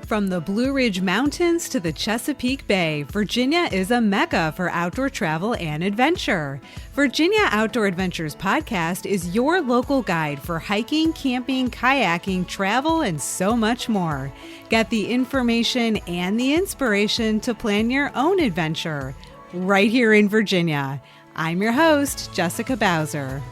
From the Blue Ridge Mountains to the Chesapeake Bay, Virginia is a mecca for outdoor travel and adventure. Virginia Outdoor Adventures podcast is your local guide for hiking, camping, kayaking, travel, and so much more. Get the information and the inspiration to plan your own adventure right here in Virginia. I'm your host, Jessica Bowser.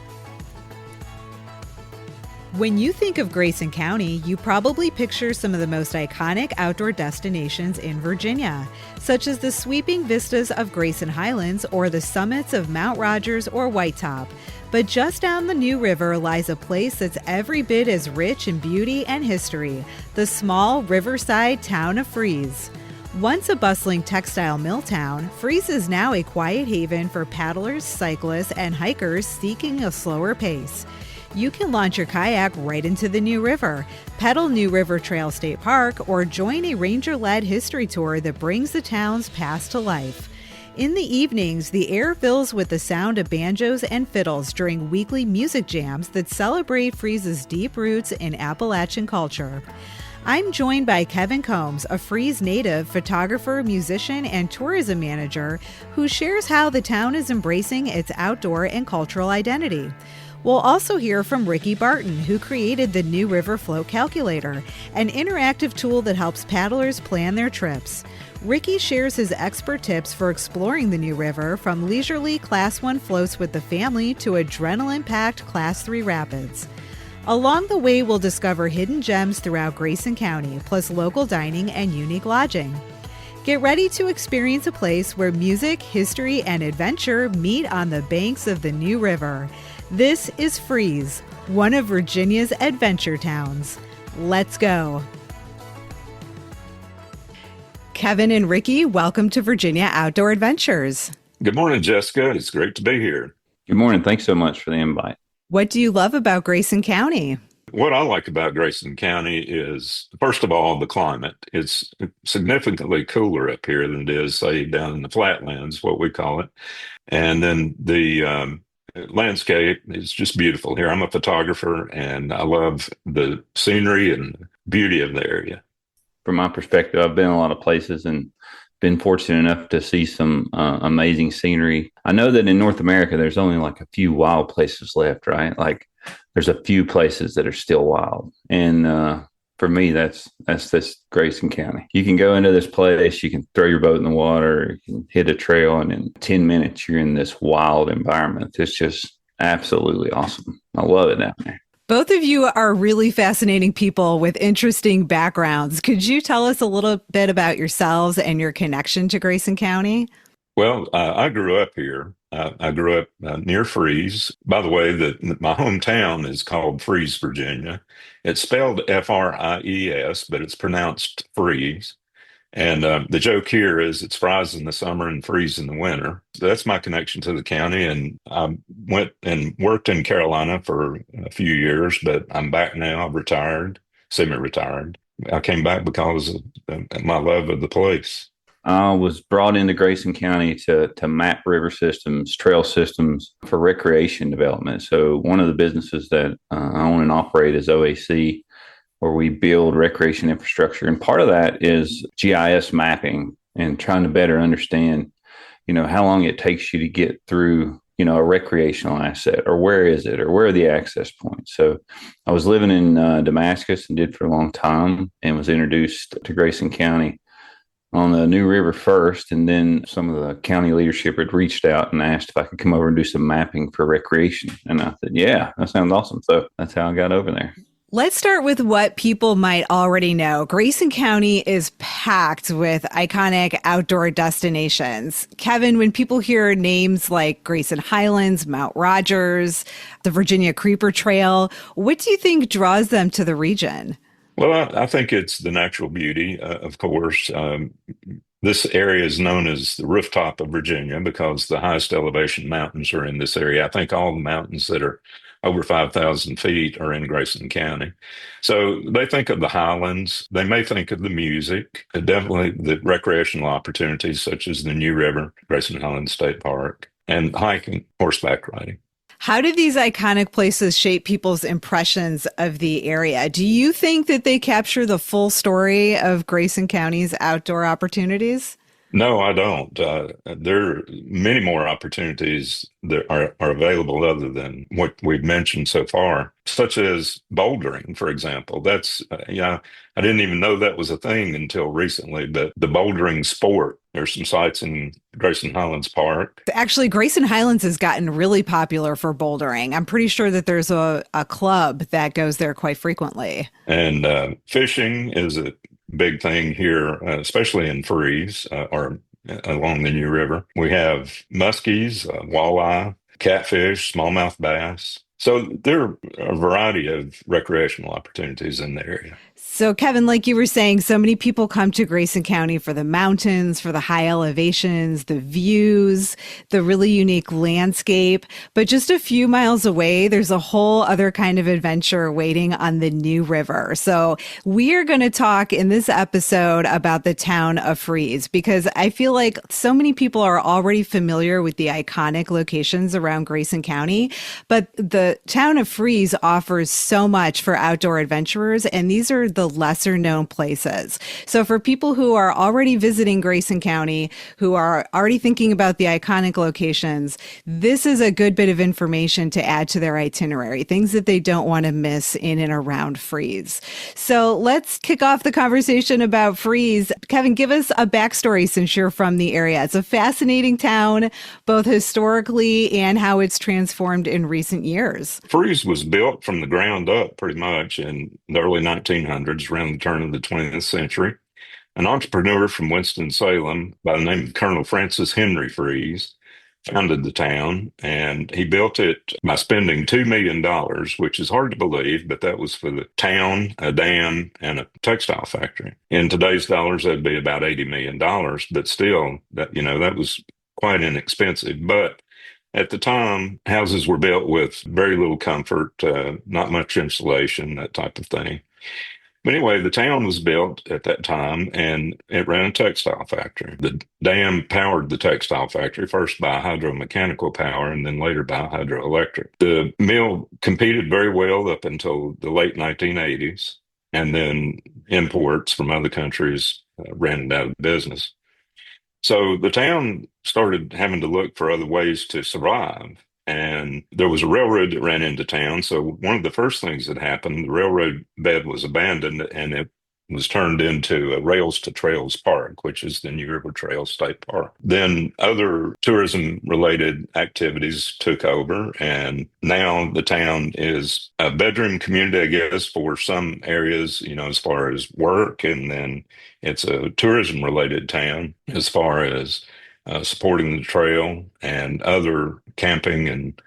When you think of Grayson County, you probably picture some of the most iconic outdoor destinations in Virginia, such as the sweeping vistas of Grayson Highlands or the summits of Mount Rogers or Whitetop. But just down the New River lies a place that's every bit as rich in beauty and history, the small riverside town of Fries. Once a bustling textile mill town, Fries is now a quiet haven for paddlers, cyclists, and hikers seeking a slower pace. You can launch your kayak right into the New River, pedal New River Trail State Park, or join a ranger-led history tour that brings the town's past to life. In the evenings, the air fills with the sound of banjos and fiddles during weekly music jams that celebrate Fries's deep roots in Appalachian culture. I'm joined by Kevin Combs, a Fries native, photographer, musician, and tourism manager, who shares how the town is embracing its outdoor and cultural identity. We'll also hear from Ricky Barton, who created the New River Float Calculator, an interactive tool that helps paddlers plan their trips. Ricky shares his expert tips for exploring the New River, from leisurely Class 1 floats with the family to adrenaline-packed Class 3 rapids. Along the way, we'll discover hidden gems throughout Grayson County, plus local dining and unique lodging. Get ready to experience a place where music, history, and adventure meet on the banks of the New River. This is Fries, one of Virginia's adventure towns. Let's go. Kevin and Ricky, welcome to Virginia Outdoor Adventures. Good morning, Jessica. It's great to be here. Good morning. Thanks so much for the invite. What do you love about Grayson County? What I like about Grayson County is, first of all, the climate. It's significantly cooler up here than it is, say, down in the flatlands, what we call it. And then the landscape is just beautiful here. I'm a photographer, and I love the scenery and beauty of the area. From my perspective, I've been a lot of places and been fortunate enough to see some amazing scenery. I know that in North America, there's only like a few wild places left, right? Like there's a few places that are still wild. And for me, that's this Grayson County. You can go into this place, you can throw your boat in the water, you can hit a trail, and in 10 minutes, you're in this wild environment. It's just absolutely awesome. I love it down there. Both of you are really fascinating people with interesting backgrounds. Could you tell us a little bit about yourselves and your connection to Grayson County? Well, I grew up here. I grew up near Fries. By the way, my hometown is called Fries, Virginia. It's spelled Fries, but it's pronounced Fries. And the joke here is it's fries in the summer and freeze in the winter. That's my connection to the county. And I went and worked in Carolina for a few years, but I'm back now. I've retired, semi-retired. I came back because of my love of the place. I was brought into Grayson County to map river systems, trail systems for recreation development. So one of the businesses that I own and operate is OAC, where we build recreation infrastructure. And part of that is GIS mapping and trying to better understand, how long it takes you to get through, a recreational asset, or where is it, or where are the access points. So I was living in Damascus and did for a long time, and was introduced to Grayson County on the New River first. And then some of the county leadership had reached out and asked if I could come over and do some mapping for recreation. And I said, yeah, that sounds awesome. So that's how I got over there. Let's start with what people might already know. Grayson County is packed with iconic outdoor destinations. Kevin, when people hear names like Grayson Highlands, Mount Rogers, the Virginia Creeper Trail, what do you think draws them to the region? Well, I think it's the natural beauty, of course. This area is known as the rooftop of Virginia because the highest elevation mountains are in this area. I think all the mountains that are over 5,000 feet are in Grayson County. So they think of the Highlands. They may think of the music, definitely the recreational opportunities such as the New River, Grayson Highlands State Park, and hiking, horseback riding. How do these iconic places shape people's impressions of the area? Do you think that they capture the full story of Grayson County's outdoor opportunities? No, I don't. There are many more opportunities that are available other than what we've mentioned so far, such as bouldering, for example. I didn't even know that was a thing until recently, but the bouldering sport, there's some sites in Grayson Highlands Park. Actually, Grayson Highlands has gotten really popular for bouldering. I'm pretty sure that there's a club that goes there quite frequently. And fishing is a big thing here, especially in Freeze or along the New River. We have muskies, walleye, catfish, smallmouth bass. So there are a variety of recreational opportunities in the area. So, Kevin, like you were saying, so many people come to Grayson County for the mountains, for the high elevations, the views, the really unique landscape. But just a few miles away, there's a whole other kind of adventure waiting on the New River. So we are going to talk in this episode about the town of Freeze, because I feel like so many people are already familiar with the iconic locations around Grayson County. But the town of Freeze offers so much for outdoor adventurers, and these are the lesser known places. So for people who are already visiting Grayson County, who are already thinking about the iconic locations, this is a good bit of information to add to their itinerary, things that they don't want to miss in and around Freeze. So let's kick off the conversation about Freeze. Kevin, give us a backstory since you're from the area. It's a fascinating town, both historically and how it's transformed in recent years. Freeze was built from the ground up pretty much in the early 1900s, around the turn of the 20th century. An entrepreneur from Winston-Salem by the name of Colonel Francis Henry Freeze founded the town, and he built it by spending $2 million, which is hard to believe, but that was for the town, a dam, and a textile factory. In today's dollars, that'd be about $80 million, but still, that was quite inexpensive. But at the time, houses were built with very little comfort, not much insulation, that type of thing. But anyway, the town was built at that time, and it ran a textile factory. The dam powered the textile factory, first by hydromechanical power and then later by hydroelectric. The mill competed very well up until the late 1980s, and then imports from other countries ran it out of business. So the town started having to look for other ways to survive. And there was a railroad that ran into town. So one of the first things that happened, the railroad bed was abandoned and it was turned into a Rails to Trails Park, which is the New River Trails State Park. Then other tourism-related activities took over, and now the town is a bedroom community, I guess, for some areas, as far as work, and then it's a tourism-related town as far as supporting the trail and other camping and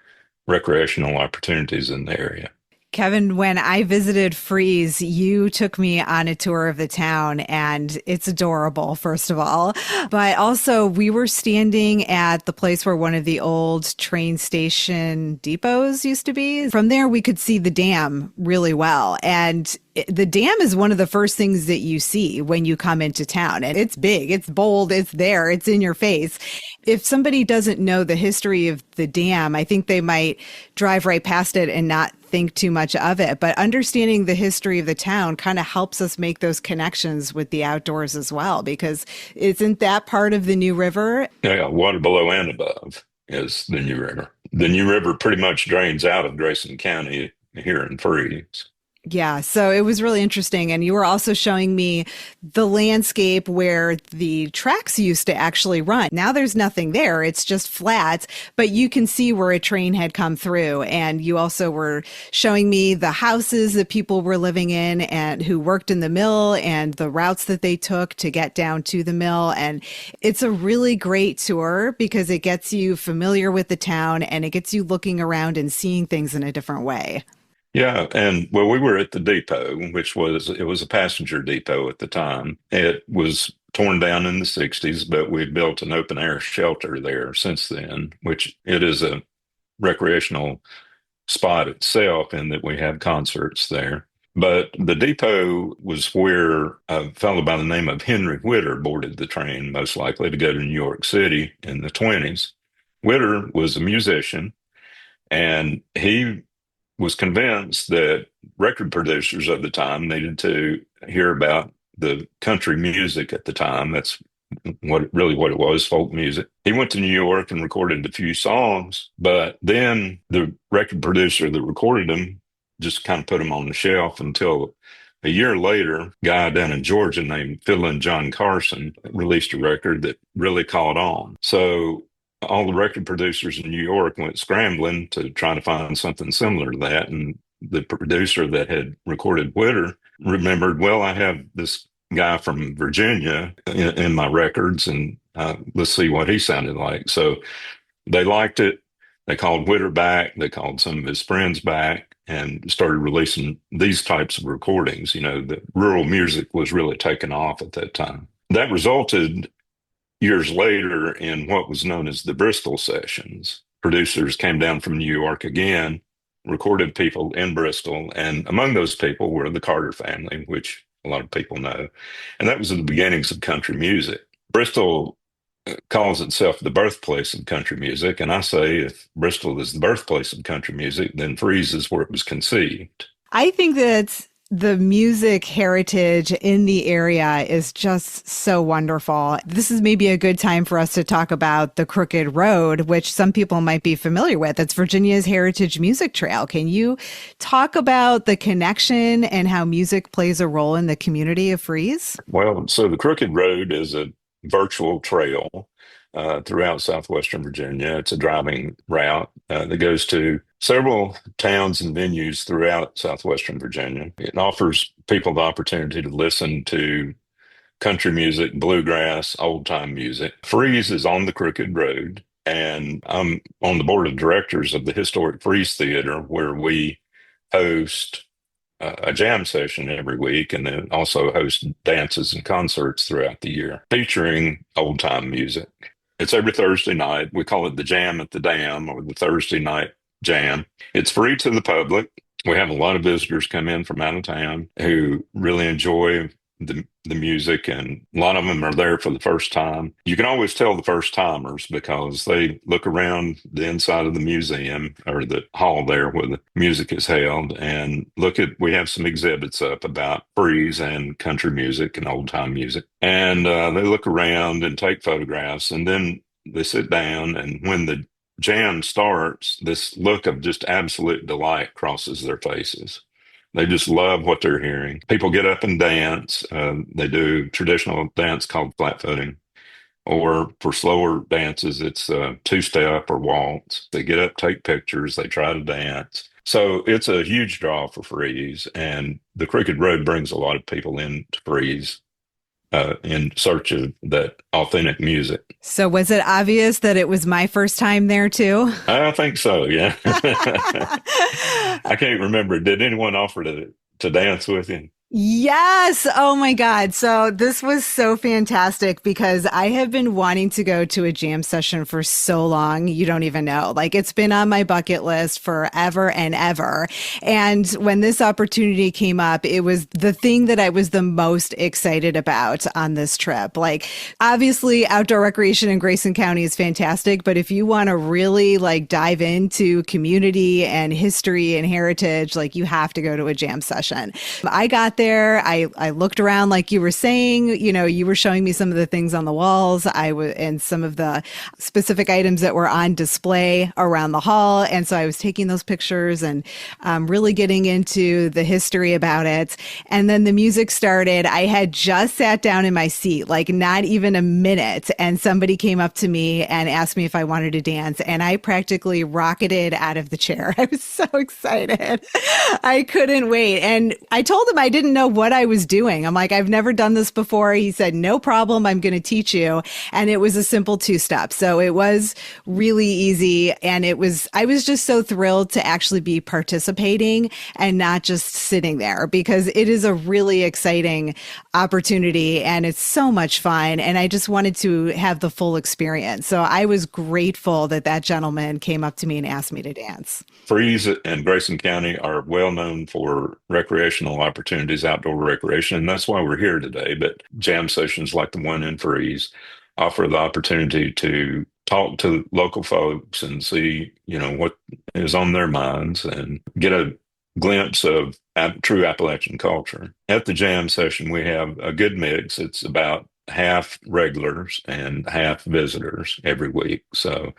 recreational opportunities in the area. Kevin, when I visited Freeze, you took me on a tour of the town, and it's adorable, first of all. But also, we were standing at the place where one of the old train station depots used to be. From there, we could see the dam really well. And the dam is one of the first things that you see when you come into town. And it's big, it's bold, it's there, it's in your face. If somebody doesn't know the history of the dam, I think they might drive right past it and not think too much of it. But understanding the history of the town kind of helps us make those connections with the outdoors as well, because isn't that part of the New River? Yeah, water below and above is the New River. The New River pretty much drains out of Grayson County here in Freeze. Yeah, so it was really interesting. And you were also showing me the landscape where the tracks used to actually run. Now there's nothing there. It's just flat, but you can see where a train had come through. And you also were showing me the houses that people were living in and who worked in the mill and the routes that they took to get down to the mill. And it's a really great tour because it gets you familiar with the town and it gets you looking around and seeing things in a different way. Yeah, and well, we were at the depot, it was a passenger depot at the time. It was torn down in the 60s, but we'd built an open air shelter there since then, which it is a recreational spot itself in that we have concerts there. But the depot was where a fellow by the name of Henry Whitter boarded the train, most likely to go to New York City in the 20s. Whitter was a musician, And he was convinced that record producers of the time needed to hear about the country music at the time. That's what it was, folk music. He went to New York and recorded a few songs, but then the record producer that recorded them just kind of put them on the shelf until a year later, a guy down in Georgia named Fiddlin' John Carson released a record that really caught on. So all the record producers in New York went scrambling to try to find something similar to that. And the producer that had recorded Whitter remembered, well, I have this guy from Virginia in my records, and let's see what he sounded like. So they liked it. They called Whitter back. They called some of his friends back and started releasing these types of recordings. The rural music was really taking off at that time. That resulted years later in what was known as the Bristol sessions. Producers came down from New York again, recorded people in Bristol, and among those people were the Carter family, which a lot of people know. And that was the beginnings of country music. Bristol calls itself the birthplace of country music, and I say if Bristol is the birthplace of country music, then Freeze is where it was conceived. I think that the music heritage in the area is just so wonderful. This is maybe a good time for us to talk about the Crooked Road, which some people might be familiar with. It's Virginia's heritage music trail. Can you talk about the connection and how music plays a role in the community of Freeze? Well, so the Crooked Road is a virtual trail throughout southwestern Virginia. It's a driving route that goes to several towns and venues throughout southwestern Virginia. It offers people the opportunity to listen to country music, bluegrass, old-time music. Freeze is on the Crooked Road, and I'm on the board of directors of the historic Freeze Theater, where we host a jam session every week, and then also host dances and concerts throughout the year featuring old-time music. It's every Thursday night. We call it the Jam at the Dam, or the Thursday night jam. It's free to the public. We have a lot of visitors come in from out of town who really enjoy the music, and a lot of them are there for the first time. You can always tell the first timers because they look around the inside of the museum or the hall there where the music is held and we have some exhibits up about Freeze and country music and old time music. And they look around and take photographs, and then they sit down, and when the jam starts, this look of just absolute delight crosses their faces. They just love what they're hearing. People get up and dance. They do traditional dance called flat-footing, or for slower dances, it's two-step or waltz. They get up, take pictures, they try to dance. So it's a huge draw for Freeze, and the Crooked Road brings a lot of people in to Freeze in search of that authentic music. So was it obvious that it was my first time there too? I think so, yeah. I can't remember. Did anyone offer to dance with you? Yes. Oh my God. So this was so fantastic because I have been wanting to go to a jam session for so long. You don't even know. Like, it's been on my bucket list forever and ever. And when this opportunity came up, it was the thing that I was the most excited about on this trip. Like, obviously outdoor recreation in Grayson County is fantastic, but if you want to really dive into community and history and heritage, you have to go to a jam session. I got there. I looked around, like you were saying, you were showing me some of the things on the walls. And some of the specific items that were on display around the hall. And so I was taking those pictures and really getting into the history about it. And then the music started. I had just sat down in my seat, not even a minute. And somebody came up to me and asked me if I wanted to dance. And I practically rocketed out of the chair. I was so excited. I couldn't wait. And I told him I didn't know what I was doing. I'm like, I've never done this before. He said, no problem. I'm going to teach you. And it was a simple two-step. So it was really easy. And I was just so thrilled to actually be participating and not just sitting there, because it is a really exciting opportunity and it's so much fun. And I just wanted to have the full experience. So I was grateful that gentleman came up to me and asked me to dance. Freeze and Grayson County are well known for recreational opportunities, outdoor recreation, and that's why we're here today. But jam sessions like the one in Freeze offer the opportunity to talk to local folks and see, what is on their minds and get a glimpse of true Appalachian culture. At the jam session, we have a good mix. It's about half regulars and half visitors every week. So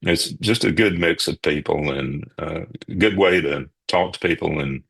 it's just a good mix of people and a good way to talk to people and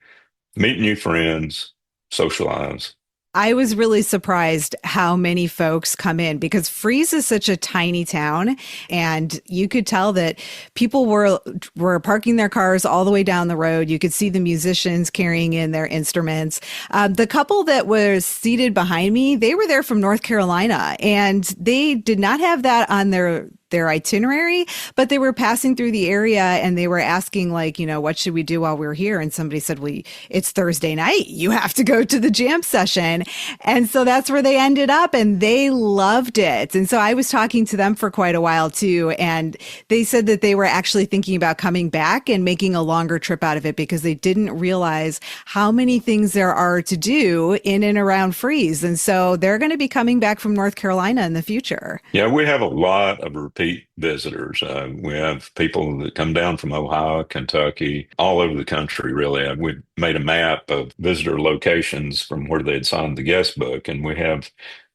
meet new friends, socialize. I was really surprised how many folks come in because Freeze is such a tiny town, and you could tell that people were parking their cars all the way down the road. You could see the musicians carrying in their instruments. The couple that was seated behind me, they were there from North Carolina, and they did not have that on their itinerary, but they were passing through the area and they were asking, like, what should we do while we're here? And somebody said, well, it's Thursday night. You have to go to the jam session. And so that's where they ended up, and they loved it. And so I was talking to them for quite a while too. And they said that they were actually thinking about coming back and making a longer trip out of it because they didn't realize how many things there are to do in and around Freeze. And so they're going to be coming back from North Carolina in the future. Yeah, we have a lot of repeat visitors. We have people that come down from Ohio, Kentucky, all over the country, really. We made a map of visitor locations from where they had signed the guest book, and we have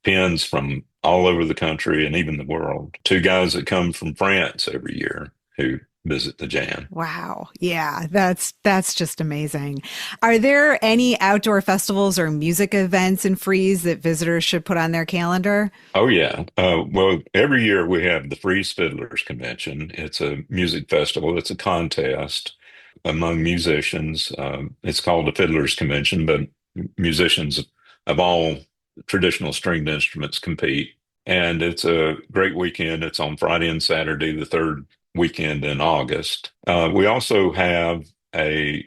pins from all over the country and even the world. 2 guys that come from France every year who visit the jam. Wow. Yeah, that's just amazing. Are there any outdoor festivals or music events in Freeze that visitors should put on their calendar? Oh, yeah. Well, every year we have the Freeze Fiddlers Convention. It's a music festival. It's a contest among musicians. It's called the Fiddlers Convention, but musicians of all traditional stringed instruments compete. And it's a great weekend. It's on Friday and Saturday, the third weekend in August. We also have a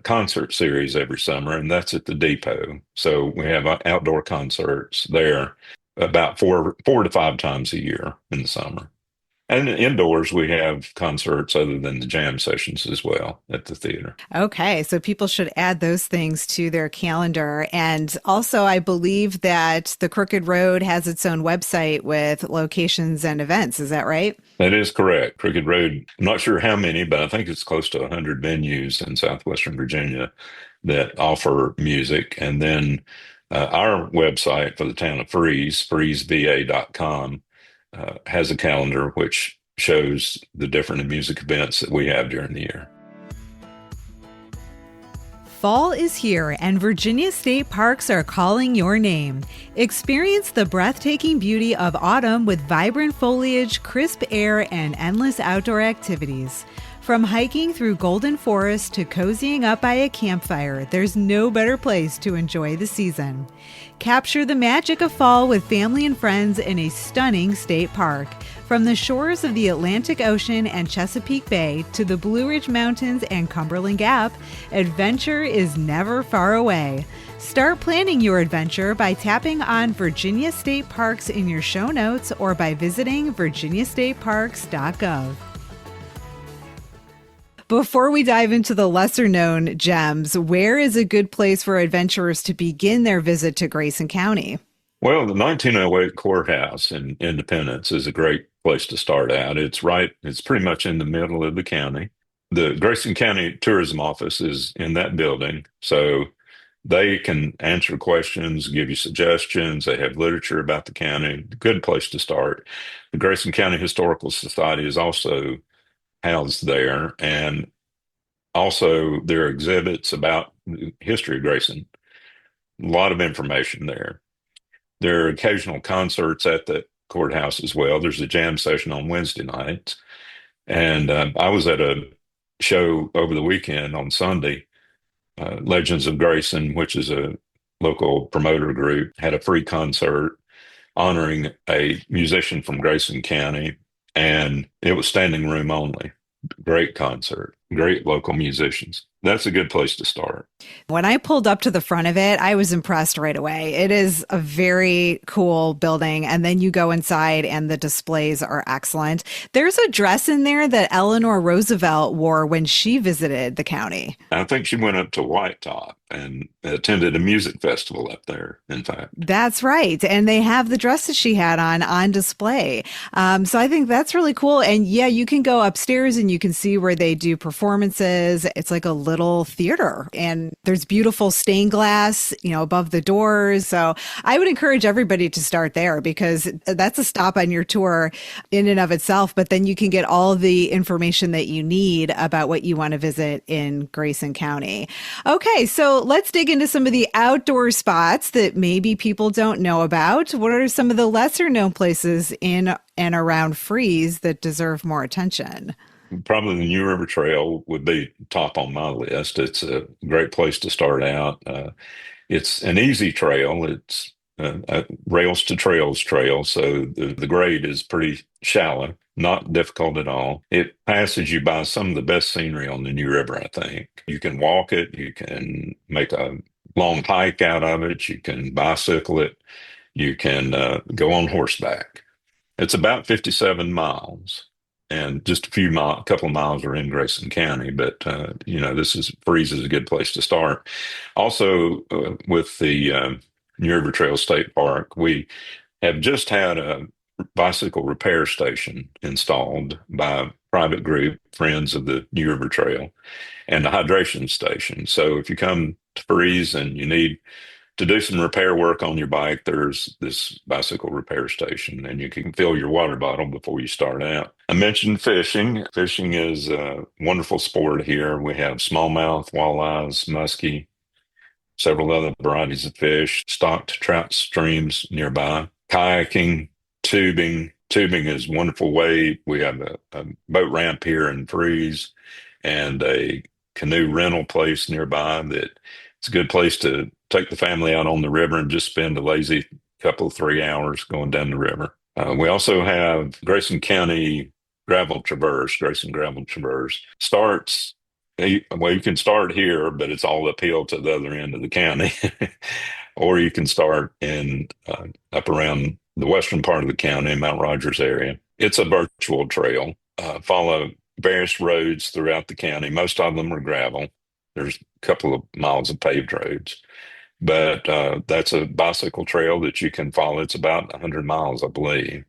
concert series every summer, and that's at the depot. So we have outdoor concerts there about four to 5 times a year in the summer. And indoors, we have concerts other than the jam sessions as well at the theater. Okay, so people should add those things to their calendar. And also, I believe that the Crooked Road has its own website with locations and events. Is that right? That is correct. Crooked Road, I'm not sure how many, but I think it's close to 100 venues in southwestern Virginia that offer music. And then our website for the town of Freeze, freezeva.com, has a calendar which shows the different music events that we have during the year. Fall is here, and Virginia state parks are calling your name. Experience the breathtaking beauty of autumn with vibrant foliage, crisp air, and endless outdoor activities. From hiking through Golden Forest to cozying up by a campfire, there's no better place to enjoy the season. Capture the magic of fall with family and friends in a stunning state park. From the shores of the Atlantic Ocean and Chesapeake Bay to the Blue Ridge Mountains and Cumberland Gap, adventure is never far away. Start planning your adventure by tapping on Virginia State Parks in your show notes or by visiting virginiastateparks.gov. Before we dive into the lesser-known gems, where is a good place for adventurers to begin their visit to Grayson County? Well, the 1908 courthouse in Independence is a great place to start out. It's pretty much in the middle of the county. The Grayson County Tourism Office is in that building, so they can answer questions, give you suggestions. They have literature about the county. Good place to start. The Grayson County Historical Society is also housed there, and also there are exhibits about the history of Grayson. A lot of information there. There are occasional concerts at the courthouse as well. There's a jam session on Wednesday nights, and I was at a show over the weekend on Sunday. Legends of Grayson, which is a local promoter group, had a free concert honoring a musician from Grayson County, and it was standing room only. Great concert, great local musicians. That's a good place to start. When I pulled up to the front of it, I was impressed right away. It is a very cool building. And then you go inside and the displays are excellent. There's a dress in there that Eleanor Roosevelt wore when she visited the county. I think she went up to Whitetop and attended a music festival up there, in fact. That's right. And they have the dress that she had on display. So I think that's really cool. And yeah, you can go upstairs and you can see where they do performances. It's like a little theater, and there's beautiful stained glass, above the doors. So I would encourage everybody to start there, because that's a stop on your tour in and of itself. But then you can get all the information that you need about what you want to visit in Grayson County. Okay, so let's dig into some of the outdoor spots that maybe people don't know about. What are some of the lesser known places in and around Freeze that deserve more attention? Probably the New River Trail would be top on my list. It's a great place to start out. It's an easy trail. It's a rails to trails trail, so the grade is pretty shallow, not difficult at all. It passes you by some of the best scenery on the New River, I think. You can walk it, you can make a long hike out of it, you can bicycle it, you can go on horseback. It's about 57 miles. And just a couple of miles are in Grayson County, but Freeze is a good place to start. Also, with the New River Trail State Park, we have just had a bicycle repair station installed by a private group, Friends of the New River Trail, and a hydration station. So if you come to Freeze and you need to do some repair work on your bike, there's this bicycle repair station, and you can fill your water bottle before you start out. I mentioned fishing. Fishing is a wonderful sport here. We have smallmouth, walleyes, muskie, several other varieties of fish, stocked trout streams nearby. Kayaking, tubing. Tubing is a wonderful way. We have a boat ramp here in Freeze and a canoe rental place nearby that it's a good place to take the family out on the river and just spend a lazy couple, 3 hours going down the river. We also have Grayson County Gravel Traverse. Grayson Gravel Traverse starts, well, you can start here, but it's all uphill to the other end of the county. Or you can start in up around the western part of the county, Mount Rogers area. It's a virtual trail. Follow various roads throughout the county. Most of them are gravel. There's a couple of miles of paved roads, but that's a bicycle trail that you can follow. It's about 100 miles, I believe.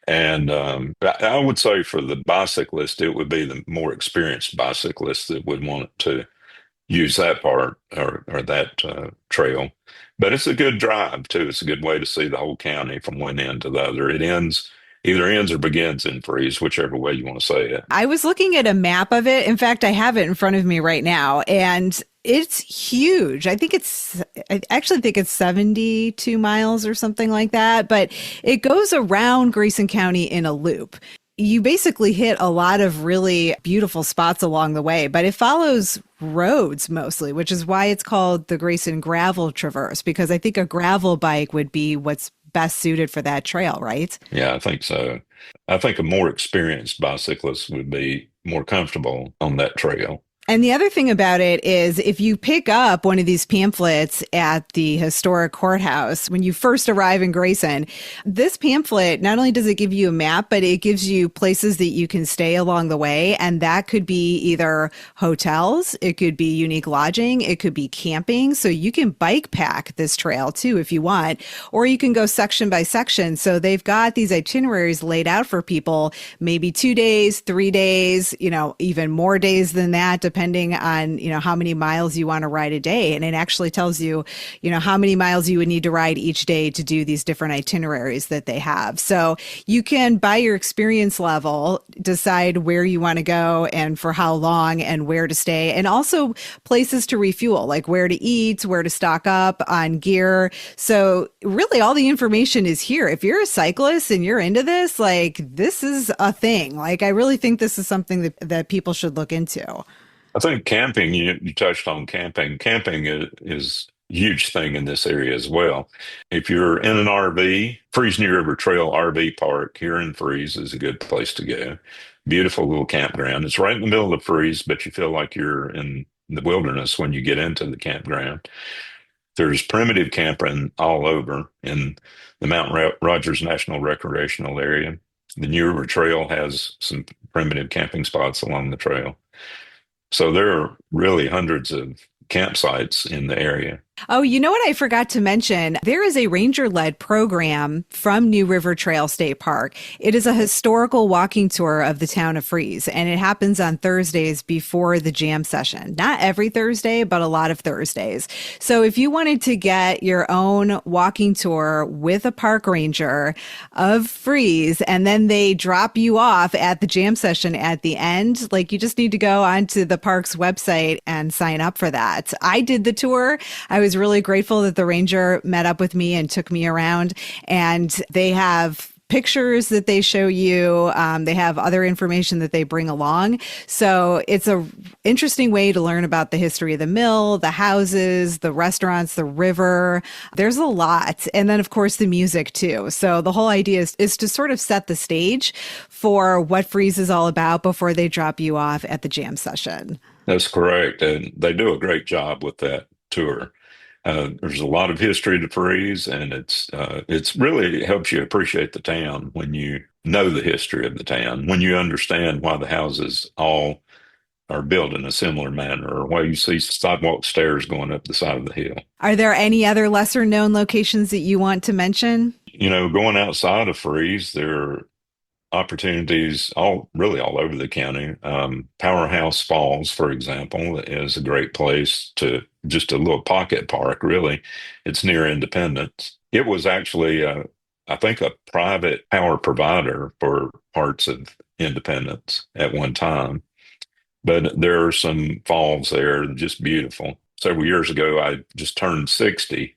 And I would say for the bicyclist, it would be the more experienced bicyclist that would want to use that part or that trail. But it's a good drive too. It's a good way to see the whole county from one end to the other. Either ends or begins in Freeze, whichever way you want to say it. I was looking at a map of it. In fact, I have it in front of me right now, and it's huge. I actually think it's 72 miles or something like that, but it goes around Grayson County in a loop. You basically hit a lot of really beautiful spots along the way, but it follows roads mostly, which is why it's called the Grayson Gravel Traverse, because I think a gravel bike would be what's best suited for that trail, right? Yeah, I think so. I think a more experienced bicyclist would be more comfortable on that trail. And the other thing about it is if you pick up one of these pamphlets at the historic courthouse, when you first arrive in Grayson, this pamphlet, not only does it give you a map, but it gives you places that you can stay along the way. And that could be either hotels, it could be unique lodging, it could be camping. So you can bike pack this trail too, if you want, or you can go section by section. So they've got these itineraries laid out for people, maybe 2 days, 3 days, even more days than that, depending on, how many miles you want to ride a day. And it actually tells you, how many miles you would need to ride each day to do these different itineraries that they have. So you can, by your experience level, decide where you want to go and for how long and where to stay, and also places to refuel, like where to eat, where to stock up on gear. So really all the information is here. If you're a cyclist and you're into this, this is a thing. I really think this is something that people should look into. I think camping, you touched on camping. Camping is a huge thing in this area as well. If you're in an RV, Freeze New River Trail RV Park here in Freeze is a good place to go. Beautiful little campground. It's right in the middle of Freeze, but you feel like you're in the wilderness when you get into the campground. There's primitive camping all over in the Mount Rogers National Recreational Area. The New River Trail has some primitive camping spots along the trail. So there are really hundreds of campsites in the area. Oh, you know what I forgot to mention? There is a ranger-led program from New River Trail State Park. It is a historical walking tour of the town of Fries, and it happens on Thursdays before the jam session. Not every Thursday, but a lot of Thursdays. So if you wanted to get your own walking tour with a park ranger of Fries, and then they drop you off at the jam session at the end, like you just need to go onto the park's website and sign up for that. I did the tour. I was really grateful that the ranger met up with me and took me around, and they have pictures that they show you. They have other information that they bring along. So it's a interesting way to learn about the history of the mill, the houses, the restaurants, the river. There's a lot. And then, of course, the music, too. So the whole idea is to sort of set the stage for what Fries is all about before they drop you off at the jam session. That's correct. And they do a great job with that tour. There's a lot of history to Fries, and it's really helps you appreciate the town when you know the history of the town, when you understand why the houses all are built in a similar manner, or why you see sidewalk stairs going up the side of the hill. Are there any other lesser known locations that you want to mention? Going outside of Fries, there are opportunities all over the county. Powerhouse Falls, for example, is a great place to just a little pocket park, really. It's near Independence. It was actually, I think, a private power provider for parts of Independence at one time. But there are some falls there, just beautiful. Several years ago, I just turned 60,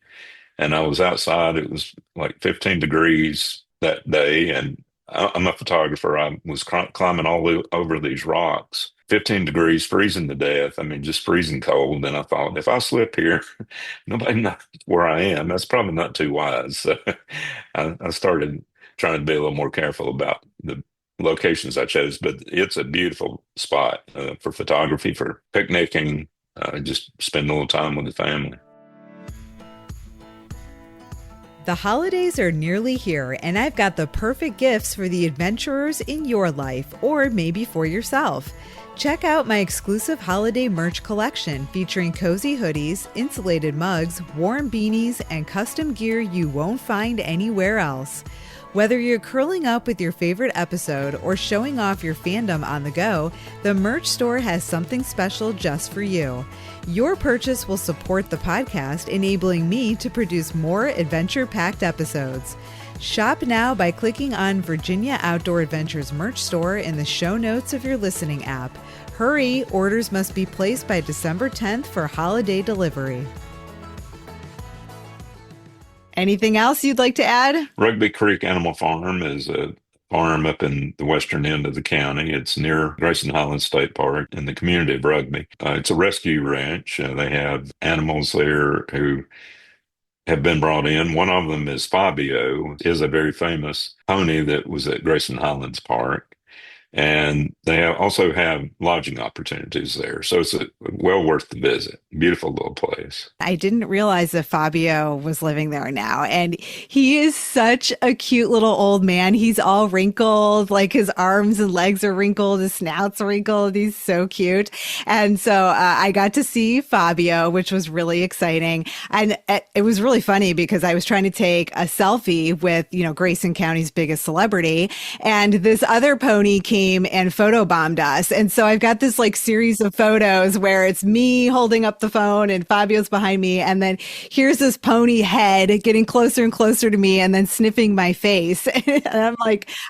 and I was outside. It was like 15 degrees that day, and I'm a photographer. I was climbing all over these rocks, 15 degrees, freezing to death. I mean, just freezing cold. And I thought, if I slip here, nobody knows where I am. That's probably not too wise. So I started trying to be a little more careful about the locations I chose. But it's a beautiful spot for photography, for picnicking, just spend a little time with the family. The holidays are nearly here, and I've got the perfect gifts for the adventurers in your life, or maybe for yourself. Check out my exclusive holiday merch collection featuring cozy hoodies, insulated mugs, warm beanies, and custom gear you won't find anywhere else. Whether you're curling up with your favorite episode or showing off your fandom on the go, the merch store has something special just for you. Your purchase will support the podcast, enabling me to produce more adventure-packed episodes. Shop now by clicking on Virginia Outdoor Adventures merch store in the show notes of your listening app. Hurry, orders must be placed by December 10th for holiday delivery. Anything else you'd like to add? Rugby Creek Animal Farm is a farm up in the western end of the county. It's near Grayson Highlands State Park in the community of Rugby. It's a rescue ranch. They have animals there who have been brought in. One of them is Fabio, is a very famous pony that was at Grayson Highlands Park. And they also have lodging opportunities there. So it's well worth the visit. Beautiful little place. I didn't realize that Fabio was living there now. And he is such a cute little old man. He's all wrinkled, like his arms and legs are wrinkled, his snout's wrinkled. He's so cute. And so I got to see Fabio, which was really exciting. And it was really funny because I was trying to take a selfie with, Grayson County's biggest celebrity. And this other pony came and photobombed us. And so I've got this series of photos where it's me holding up the phone and Fabio's behind me. And then here's this pony head getting closer and closer to me and then sniffing my face. And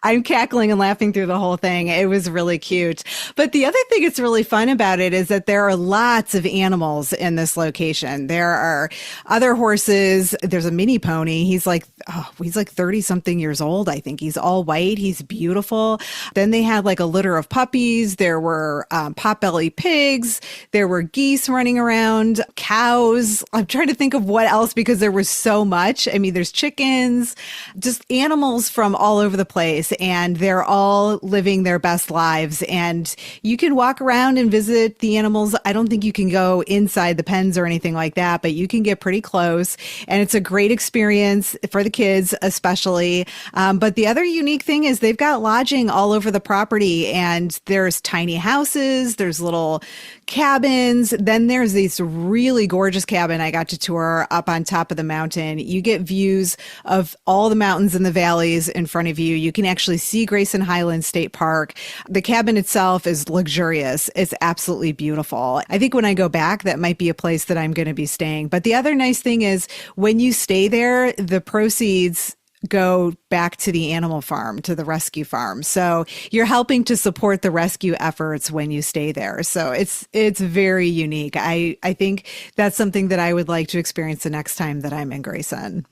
I'm cackling and laughing through the whole thing. It was really cute. But the other thing that's really fun about it is that there are lots of animals in this location. There are other horses. There's a mini pony. He's like 30 something years old. I think he's all white. He's beautiful. Then they have a litter of puppies. There were potbelly pigs. There were geese running around, cows. I'm trying to think of what else because there was so much. I mean, there's chickens, just animals from all over the place, and they're all living their best lives. And you can walk around and visit the animals. I don't think you can go inside the pens or anything like that, but you can get pretty close. And it's a great experience for the kids, especially. But the other unique thing is they've got lodging all over the property. property, and there's tiny houses, there's little cabins. Then there's this really gorgeous cabin I got to tour up on top of the mountain. You get views of all the mountains and the valleys in front of you. You can actually see Grayson Highlands State Park. The cabin itself is luxurious. It's absolutely beautiful. I think when I go back, that might be a place that I'm going to be staying. But the other nice thing is when you stay there, the proceeds go back to the animal farm, to the rescue farm. So you're helping to support the rescue efforts when you stay there. So it's very unique. I think that's something that I would like to experience the next time that I'm in Grayson.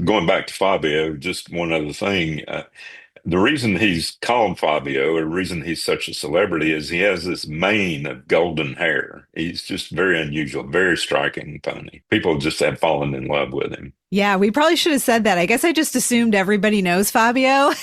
Going back to Fabio, just one other thing. The reason he's called Fabio, or the reason he's such a celebrity, is he has this mane of golden hair. He's just very unusual, very striking pony. People just have fallen in love with him. Yeah, we probably should have said that. I guess I just assumed everybody knows Fabio.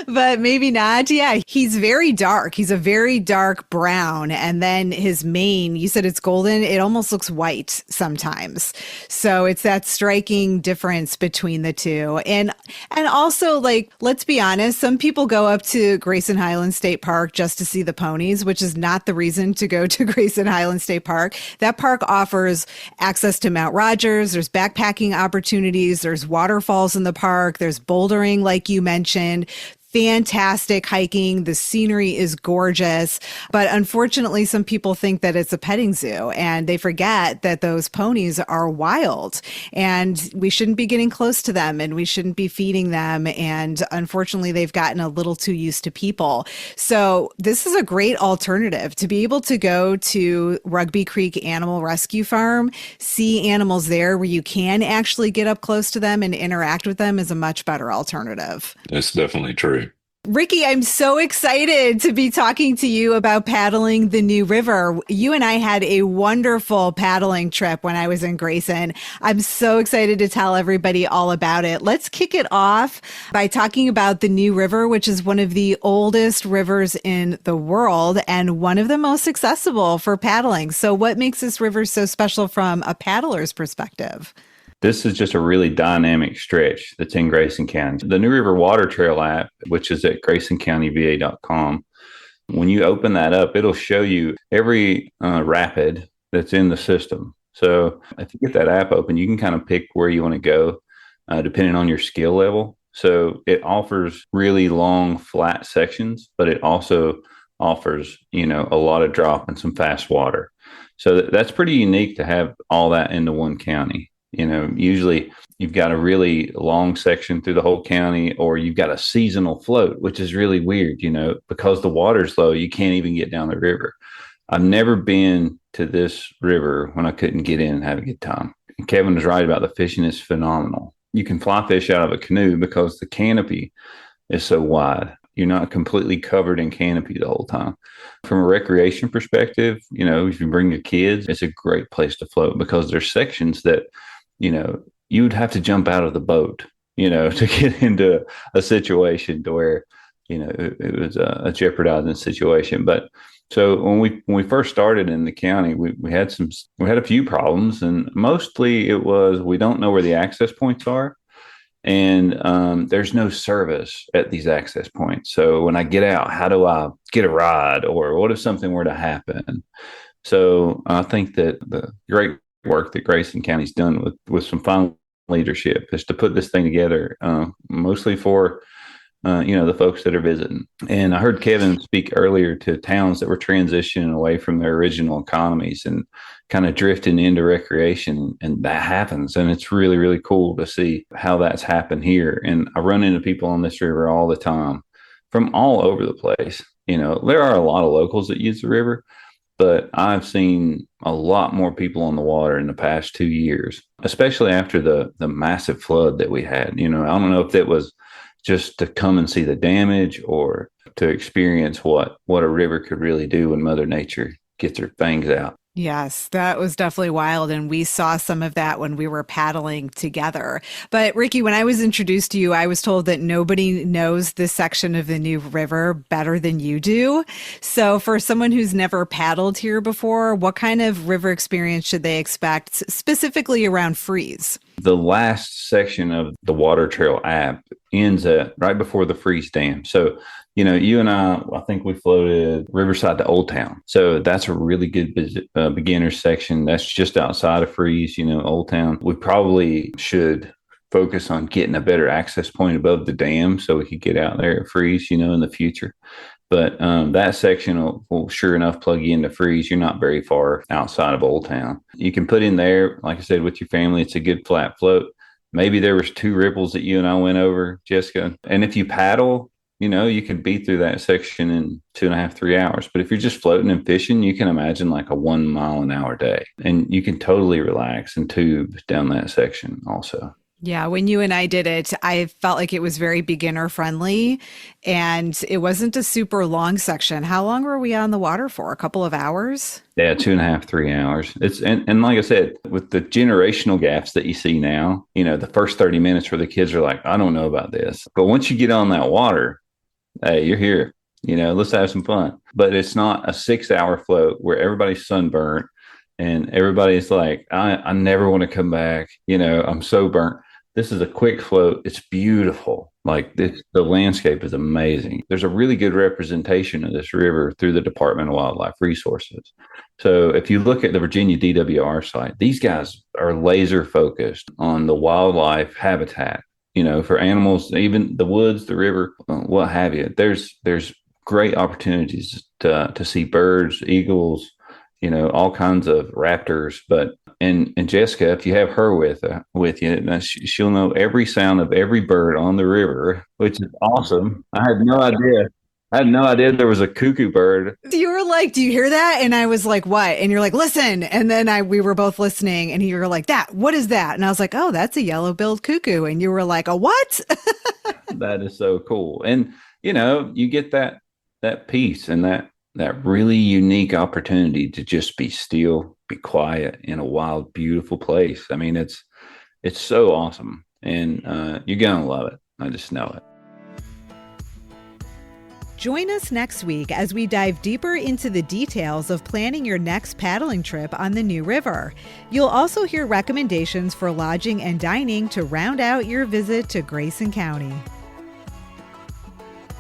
But maybe not. Yeah, he's very dark. He's a very dark brown. And then his mane, you said it's golden. It almost looks white sometimes. So it's that striking difference between the two. And also, like, let's be honest, some people go up to Grayson Highlands State Park just to see the ponies, which is not the reason to go to Grayson Highlands State Park. That park offers access to Mount Rogers. There's backpacking opportunities. There's waterfalls in the park. There's bouldering, like you mentioned. Fantastic hiking. The scenery is gorgeous. But unfortunately, some people think that it's a petting zoo, and they forget that those ponies are wild and we shouldn't be getting close to them and we shouldn't be feeding them. And unfortunately, they've gotten a little too used to people. So this is a great alternative to be able to go to Rugby Creek Animal Rescue Farm, see animals there where you can actually get up close to them and interact with them is a much better alternative. That's definitely true. Ricky, I'm so excited to be talking to you about paddling the New River. You and I had a wonderful paddling trip when I was in Grayson. I'm so excited to tell everybody all about it. Let's kick it off by talking about the New River, which is one of the oldest rivers in the world and one of the most accessible for paddling. So what makes this river so special from a paddler's perspective? This is just a really dynamic stretch that's in Grayson County. The New River Water Trail app, which is at GraysonCountyVA.com, when you open that up, it'll show you every rapid that's in the system. So if you get that app open, you can kind of pick where you want to go depending on your skill level. So it offers really long, flat sections, but it also offers, a lot of drop and some fast water. So that's pretty unique to have all that into one county. Usually you've got a really long section through the whole county, or you've got a seasonal float, which is really weird, because the water's low, you can't even get down the river. I've never been to this river when I couldn't get in and have a good time. And Kevin was right about the fishing is phenomenal. You can fly fish out of a canoe because the canopy is so wide. You're not completely covered in canopy the whole time. From a recreation perspective, if you bring your kids, it's a great place to float because there's sections that you would have to jump out of the boat, to get into a situation to where, it was a jeopardizing situation. But so when we first started in the county, we had a few problems, and mostly it was, we don't know where the access points are. And there's no service at these access points. So when I get out, how do I get a ride, or what if something were to happen? So I think that the great work that Grayson County's done with some fine leadership is to put this thing together, mostly for the folks that are visiting. And I heard Kevin speak earlier to towns that were transitioning away from their original economies and kind of drifting into recreation, and that happens. And it's really, really cool to see how that's happened here. And I run into people on this river all the time from all over the place. There are a lot of locals that use the river, but I've seen a lot more people on the water in the past 2 years, especially after the massive flood that we had. I don't know if it was just to come and see the damage or to experience what a river could really do when Mother Nature gets her fangs out. Yes, that was definitely wild. And we saw some of that when we were paddling together. But Ricky, when I was introduced to you, I was told that nobody knows this section of the New River better than you do. So for someone who's never paddled here before, what kind of river experience should they expect specifically around freeze? The last section of the Water Trail app ends at right before the freeze dam. So You and I think we floated Riverside to Old Town. So that's a really good beginner section. That's just outside of Freeze, Old Town. We probably should focus on getting a better access point above the dam so we could get out there at Freeze, in the future. But that section will sure enough plug you into Freeze. You're not very far outside of Old Town. You can put in there, like I said, with your family. It's a good flat float. Maybe there was 2 ripples that you and I went over, Jessica. And if you paddle, you could be through that section in 2.5, 3 hours. But if you're just floating and fishing, you can imagine like a 1 mile an hour day. And you can totally relax and tube down that section also. Yeah, when you and I did it, I felt like it was very beginner friendly and it wasn't a super long section. How long were we on the water for? A couple of hours? Yeah, 2.5, 3 hours. And like I said, with the generational gaps that you see now, the first 30 minutes where the kids are like, I don't know about this. But once you get on that water, hey, you're here, let's have some fun. But it's not a 6-hour float where everybody's sunburnt and everybody's like, I never want to come back. I'm so burnt. This is a quick float. It's beautiful. Like the landscape is amazing. There's a really good representation of this river through the Department of Wildlife Resources. So if you look at the Virginia DWR site, these guys are laser focused on the wildlife habitat, for animals, even the woods, the river, what have you. There's great opportunities to see birds, eagles, all kinds of raptors. But and Jessica, if you have her with you, she'll know every sound of every bird on the river, which is awesome. I had no idea there was a cuckoo bird. You were like, do you hear that? And I was like, what? And you're like, listen. And then we were both listening and you were like, what is that? And I was like, oh, that's a yellow-billed cuckoo. And you were like, a what? That is so cool. And, you get that peace and that really unique opportunity to just be still, be quiet in a wild, beautiful place. I mean, it's so awesome and you're going to love it. I just know it. Join us next week as we dive deeper into the details of planning your next paddling trip on the New River. You'll also hear recommendations for lodging and dining to round out your visit to Grayson County.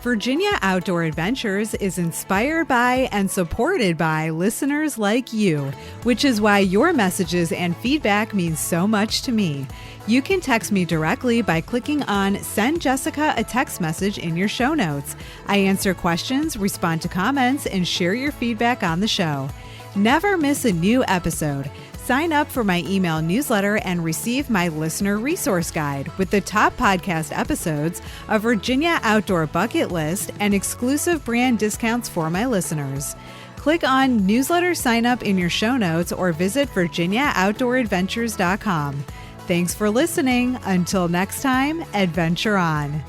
Virginia Outdoor Adventures is inspired by and supported by listeners like you, which is why your messages and feedback mean so much to me. You can text me directly by clicking on Send Jessica a Text Message in your show notes. I answer questions, respond to comments, and share your feedback on the show. Never miss a new episode. Sign up for my email newsletter and receive my listener resource guide with the top podcast episodes, a Virginia Outdoor bucket list, and exclusive brand discounts for my listeners. Click on newsletter sign up in your show notes or visit virginiaoutdooradventures.com. Thanks for listening. Until next time, adventure on.